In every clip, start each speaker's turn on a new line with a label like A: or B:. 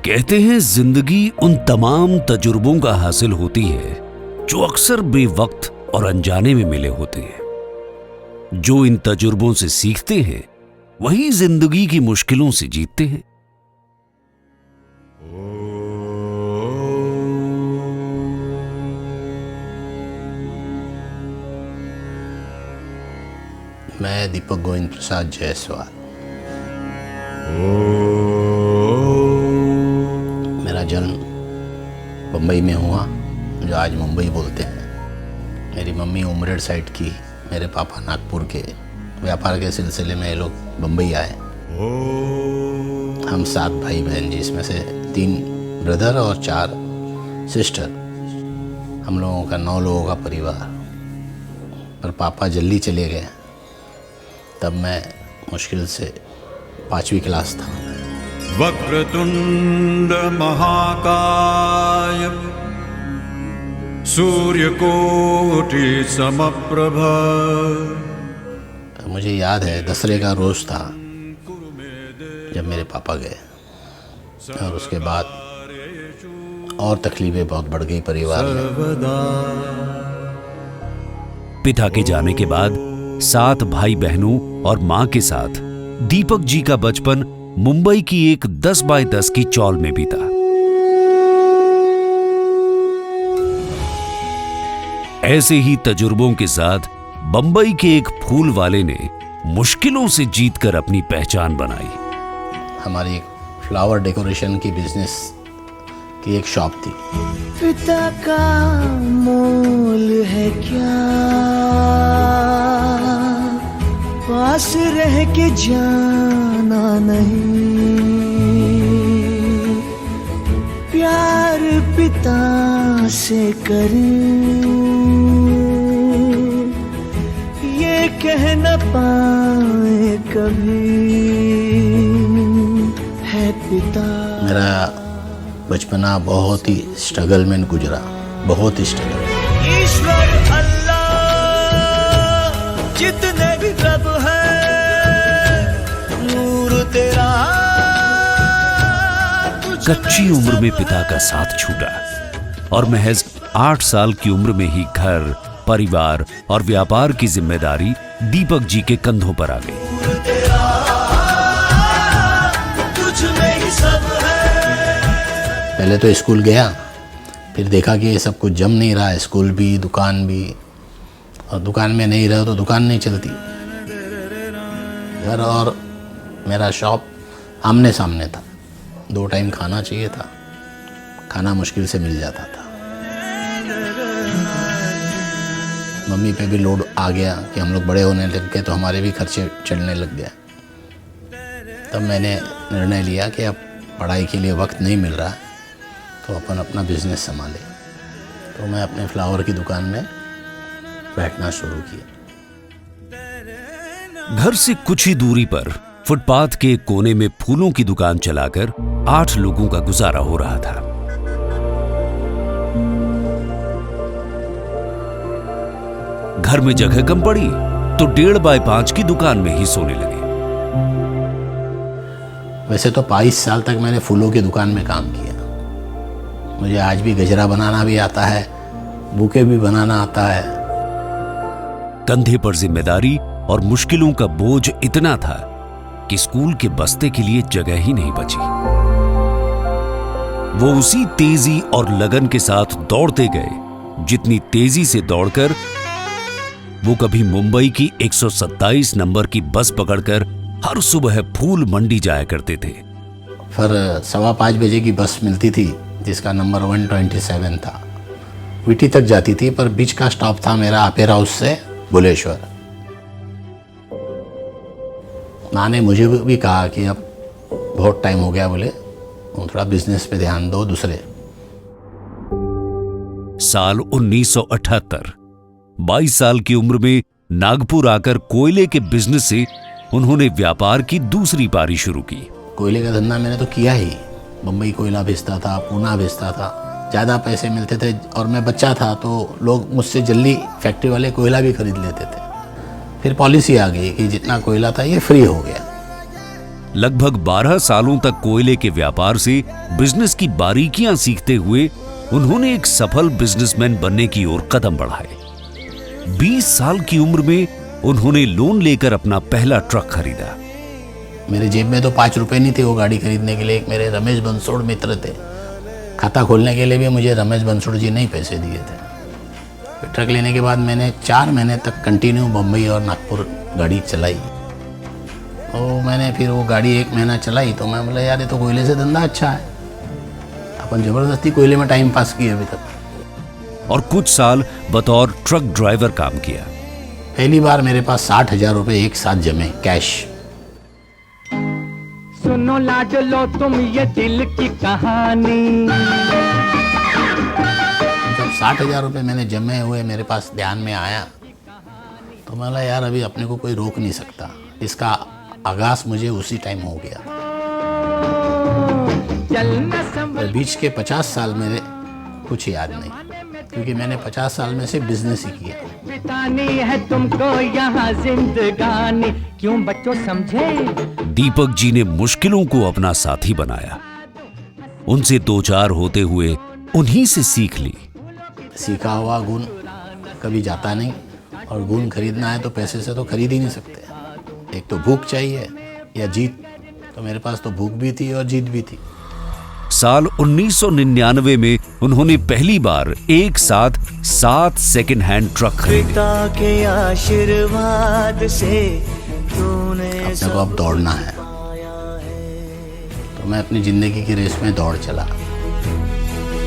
A: कहते हैं जिंदगी उन तमाम तजुर्बों का हासिल होती है जो अक्सर बेवक्त और अनजाने में मिले होते हैं। जो इन तजुर्बों से सीखते हैं वही जिंदगी की मुश्किलों से जीतते हैं।
B: मैं दीपक गोविंद प्रसाद जायसवाल। मेरा जन्म बम्बई में हुआ, जो आज मुंबई बोलते हैं। मेरी मम्मी उमरेड साइड की, मेरे पापा नागपुर के। व्यापार के सिलसिले में ये लोग बम्बई आए। हम 7 भाई बहन, जिसमें से 3 ब्रदर और 4 सिस्टर। हम लोगों का 9 लोगों का परिवार। पर पापा जल्दी चले गए, तब मैं मुश्किल से 5वीं क्लास था।
C: वक्रतुंड महाकाय सूर्यकोटि समप्रभ।
B: मुझे याद है दसरे का रोज था जब मेरे पापा गए, और उसके बाद और तकलीफें बहुत बढ़ गई परिवार में।
A: पिता के जाने के बाद 7 भाई बहनों और मां के साथ दीपक जी का बचपन मुंबई की एक 10 बाय 10 की चौल में बीता। ऐसे ही तजुर्बों के साथ बंबई के एक फूल वाले ने मुश्किलों से जीतकर अपनी पहचान बनाई।
B: हमारी एक फ्लावर डेकोरेशन की बिजनेस की एक शॉप थी।
D: पिता का मोल है क्या, पास रह के जाना नहीं। प्यार पिता से करें, ये कह न पाए कभी है पिता।
B: मेरा बचपना बहुत ही स्ट्रगल में गुजरा, बहुत ही स्ट्रगल।
D: ईश्वर अल्लाह जितने भी रब है, नूर तेरा।
A: कच्ची उम्र में पिता का साथ छूटा और महज 8 साल की उम्र में ही घर, परिवार और व्यापार की जिम्मेदारी दीपक जी के कंधों पर आ गई।
B: पहले तो स्कूल गया, फिर देखा कि ये सब कुछ जम नहीं रहा, स्कूल भी दुकान भी, और दुकान में नहीं रहो तो दुकान नहीं चलती। घर और मेरा शॉप आमने सामने था, 2 टाइम खाना चाहिए था, खाना मुश्किल से मिल जाता था। मम्मी पे भी लोड आ गया कि हम लोग बड़े होने लग गए तो हमारे भी खर्चे चढ़ने लग गए। तब मैंने निर्णय लिया कि अब पढ़ाई के लिए वक्त नहीं मिल रहा, तो अपन अपना बिजनेस संभाले। तो मैं अपने फ्लावर की दुकान में बैठना शुरू किया।
A: घर से कुछ ही दूरी पर फुटपाथ के कोने में फूलों की दुकान चलाकर 8 लोगों का गुजारा हो रहा था। घर में जगह कम पड़ी तो 1.5 बाय 5 की दुकान में ही सोने लगे।
B: वैसे तो 22 साल तक मैंने फूलों की दुकान में काम किया। मुझे आज भी गजरा बनाना भी आता है, बुके भी बनाना आता है।
A: कंधे पर जिम्मेदारी और मुश्किलों का बोझ इतना था कि स्कूल के बस्ते के लिए जगह ही नहीं बची। वो उसी तेजी और लगन के साथ दौड़ते गए जितनी तेजी से दौड़कर वो कभी मुंबई की 127 नंबर की बस पकड़कर हर सुबह फूल मंडी जाया करते थे।
B: फिर 5:15 बजे की बस मिलती थी जिसका नंबर 127 था। वीटी तक जाती थी, पर बीच का स्टॉप था मेरा अपेरा हाउस से बुलेश्वर। माँ ने मुझे भी कहा कि अब बहुत टाइम हो गया, बोले थोड़ा बिजनेस पे ध्यान दो दूसरे।
A: साल 1978, 22 साल की उम्र में नागपुर आकर कोयले के बिजनेस से उन्होंने व्यापार की दूसरी पारी शुरू की।
B: कोयले का धंधा मैंने तो किया ही, बम्बई कोयला भेजता था, पूना भेजता था, ज़्यादा पैसे मिलते थे और मैं बच्चा था तो लोग मुझसे जल्दी फैक्ट्री वाले कोयला भी खरीद लेते थे। फिर पॉलिसी आ गई कि जितना कोयला था ये फ्री हो गया।
A: लगभग 12 सालों तक कोयले के व्यापार से बिजनेस की बारीकियां सीखते हुए उन्होंने एक सफल बिजनेसमैन बनने की ओर कदम बढ़ाए। 20 साल की उम्र में उन्होंने लोन लेकर अपना पहला ट्रक खरीदा।
B: मेरे जेब में तो 5 रुपए नहीं थे वो गाड़ी खरीदने के लिए। एक मेरे रमेश बंसोड़ मित्र थे, खाता खोलने के लिए भी मुझे रमेश बंसोड़ जी ने ही पैसे दिए थे। फिर ट्रक लेने के बाद मैंने 4 महीने तक कंटिन्यू बम्बई और नागपुर गाड़ी चलाई। तो मैंने फिर वो गाड़ी 1 महीना चलाई तो मैं बोला यार ये तो कोयले से धंधा अच्छा है, अपन ज़बरदस्ती कोयले में टाइम पास किए अभी तक।
A: और कुछ साल बतौर ट्रक ड्राइवर काम किया।
B: पहली बार मेरे पास 60,000 रुपये एक साथ जमे कैश।
E: सुनो लाडलो तुम ये दिल की कहानी।
B: जब 60,000 रुपये मैंने जमे हुए मेरे पास ध्यान में आया तो मैं बोला यार अभी अपने को कोई रोक नहीं सकता। इसका आगाज मुझे उसी टाइम हो गया। पर बीच के 50 साल मेरे कुछ याद नहीं, क्योंकि मैंने 50 साल में से बिजनेस ही किया।
E: बितानी है तुमको यहाँ जिंदगानी, क्यों बच्चों समझे।
A: दीपक जी ने मुश्किलों को अपना साथी बनाया। उनसे 2-4 होते हुए उन्हीं से सीख ली।
B: सीखा हुआ गुण कभी जाता नहीं, और गुण खरीदना है तो पैसे से तो खरीद ही नहीं सकते। एक तो भूख चाहिए या जीत, तो मेरे पास तो भूख भी थी और जीत भी थी।
A: साल 1999 में उन्होंने पहली बार एक साथ 7 सेकेंड हैंड ट्रक खरीदे।
D: पिता के आशीर्वाद से तूने
B: अपने को अब दौड़ना है, तो मैं अपनी जिंदगी की रेस में दौड़ चला।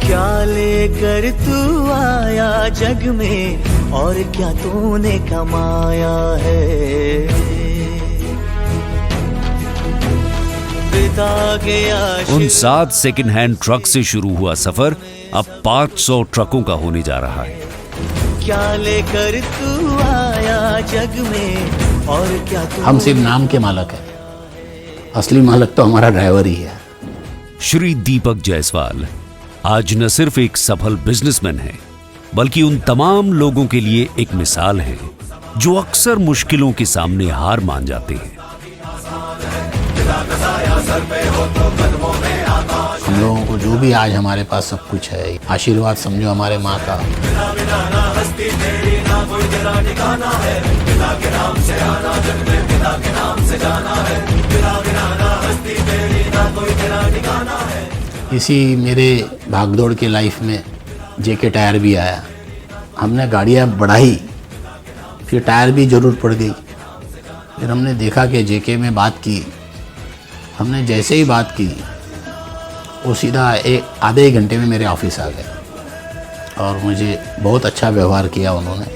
D: क्या लेकर तू आया जग में और क्या तूने कमाया है। पिता के
A: उन 7 सेकेंड हैंड ट्रक से शुरू हुआ सफर अब 500 ट्रकों का होने जा रहा है।
D: क्या लेकर तू आया जग में और क्या तू।
B: हम सिर्फ नाम के मालक हैं, असली मालक तो हमारा ड्राइवर ही है।
A: श्री दीपक जायसवाल आज न सिर्फ एक सफल बिजनेसमैन है, बल्कि उन तमाम लोगों के लिए एक मिसाल है जो अक्सर मुश्किलों के सामने हार मान जाते हैं।
B: हम लोगों को जो भी आज हमारे पास सब कुछ है, आशीर्वाद समझो हमारे माँ का। इसी मेरे भागदौड़ के लाइफ में जेके टायर भी आया। हमने गाड़ियाँ बढ़ाई, फिर टायर भी ज़रूर पड़ गई। फिर हमने देखा कि जेके में बात की। हमने जैसे ही बात की वो सीधा आधे ही घंटे में मेरे ऑफिस आ गए और मुझे बहुत अच्छा व्यवहार किया उन्होंने।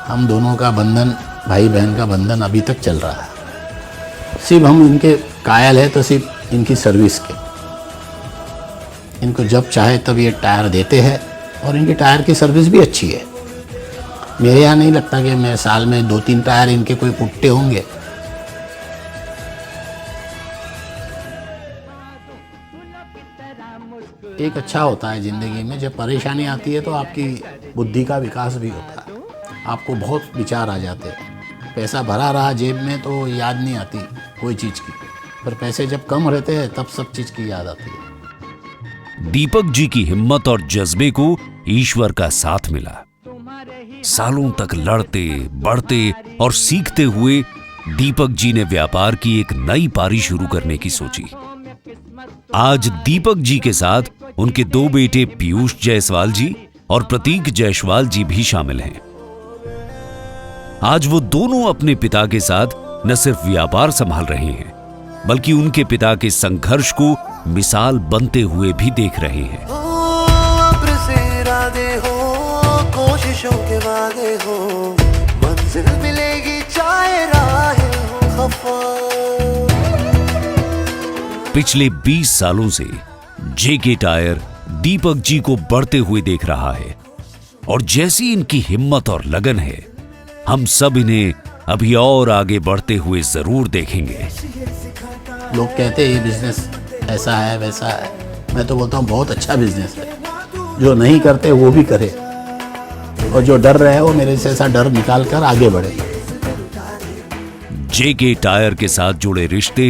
B: हम दोनों का बंधन, भाई बहन का बंधन अभी तक चल रहा है। सिर्फ हम इनके कायल है तो सिर्फ इनकी सर्विस के। इनको जब चाहे तब ये टायर देते हैं और इनके टायर की सर्विस भी अच्छी है। मेरे यहाँ नहीं लगता कि मैं साल में 2-3 टायर इनके कोई पुट्टे होंगे। एक अच्छा होता है ज़िंदगी में, जब परेशानी आती है तो आपकी बुद्धि का विकास भी होता है। आपको बहुत विचार आ जाते हैं। पैसा भरा रहा जेब में तो याद नहीं आती कोई चीज़ की, पर पैसे जब कम रहते हैं तब सब चीज़ की याद आती है।
A: दीपक जी की हिम्मत और जज्बे को ईश्वर का साथ मिला। सालों तक लड़ते, बढ़ते और सीखते हुए दीपक जी ने व्यापार की एक नई पारी शुरू करने की सोची। आज दीपक जी के साथ उनके 2 बेटे पीयूष जायसवाल जी और प्रतीक जायसवाल जी भी शामिल हैं। आज वो दोनों अपने पिता के साथ न सिर्फ व्यापार संभाल रहे हैं, बल्कि उनके पिता के संघर्ष को मिसाल बनते हुए भी देख रहे हैं।
D: अब्र से इरादे हो ख्वाहिशों के वादे हो, मंजिल मिलेगी चाहे राहें हो खफा।
A: पिछले 20 सालों से जेके टायर दीपक जी को बढ़ते हुए देख रहा है और जैसी इनकी हिम्मत और लगन है, हम सब इन्हें अभी और आगे बढ़ते हुए जरूर देखेंगे।
B: लोग कहते हैं ये बिजनेस ऐसा है वैसा है, मैं तो बोलता हूँ बहुत अच्छा बिजनेस है। जो नहीं करते वो भी करे, और जो डर रहे हो मेरे से ऐसा डर निकाल कर आगे बढ़े।
A: जेके टायर के साथ जुड़े रिश्ते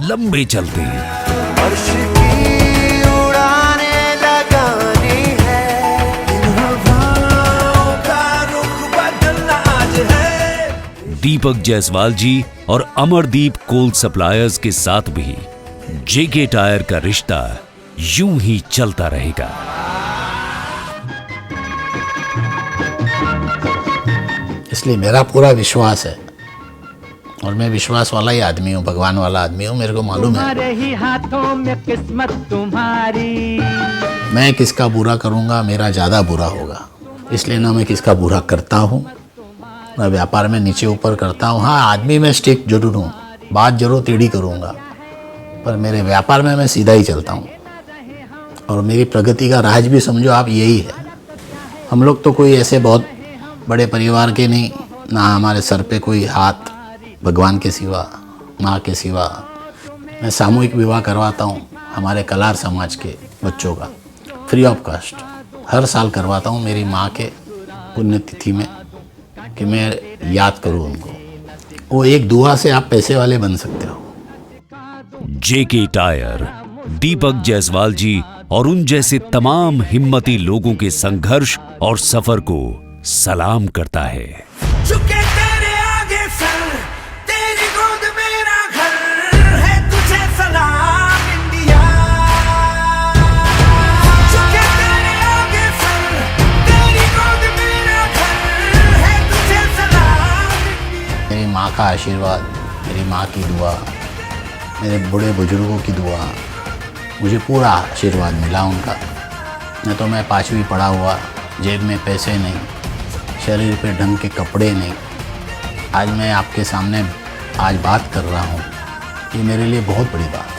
A: लंबे चलते हैं।
D: अर्श की उड़ानें लगानी है, इन हवाओं का रुख बदलना आज है।
A: दीपक जायसवाल जी और अमरदीप कोल सप्लायर्स के साथ भी जेके टायर का रिश्ता यूं ही चलता रहेगा।
B: इसलिए मेरा पूरा विश्वास है, और मैं विश्वास वाला ही आदमी हूँ, भगवान वाला आदमी हूँ, मेरे को मालूम है
E: तुम्हारे ही हाथों में किस्मत तुम्हारी।
B: मैं किसका बुरा करूँगा मेरा ज़्यादा बुरा होगा। इसलिए ना मैं किसका बुरा करता हूँ, मैं व्यापार में नीचे ऊपर करता हूँ। हाँ, आदमी में स्टिक जरूर हूँ, बात जरूर टेढ़ी करूँगा, पर मेरे व्यापार में मैं सीधा ही चलता हूँ। और मेरी प्रगति का राज भी समझो आप यही है। हम लोग तो कोई ऐसे बहुत बड़े परिवार के नहीं, ना हमारे सर पे कोई हाथ भगवान के सिवा, माँ के सिवा। मैं सामूहिक विवाह करवाता हूँ हमारे कलार समाज के बच्चों का, फ्री ऑफ कास्ट। हर साल करवाता हूँ मेरी माँ के पुण्यतिथि में, कि मैं याद करूँ उनको। वो एक दुआ से आप पैसे वाले बन सकते हो।
A: जेके टायर दीपक जायसवाल जी और उन जैसे तमाम हिम्मती लोगों के संघर्ष और सफर को सलाम करता है।
D: झुके तेरे आगे सर, तेरी गोद मेरा घर है, तुझे सलाम इंडिया। झुके तेरे आगे सर, तेरी गोद मेरा घर है, तुझे सलाम इंडिया।
B: मेरी माँ का आशीर्वाद, मेरी माँ की दुआ, मेरे बूढ़े बुजुर्गों की दुआ, मुझे पूरा आशीर्वाद मिला उनका। नहीं तो मैं 5वीं पढ़ा हुआ, जेब में पैसे नहीं, शरीर पे ढंग के कपड़े नहीं, आज मैं आपके सामने आज बात कर रहा हूँ, ये मेरे लिए बहुत बड़ी बात है।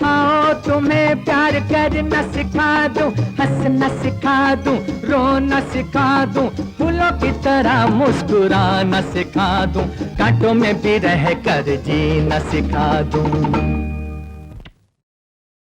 E: आओ तुम्हें प्यार करना सिखा दूं, हंसना सिखा दूं, रोना सिखा दूं, फूलों की तरह मुस्कुराना सिखा दूं, कांटों में भी रह कर जीना सिखा दूं।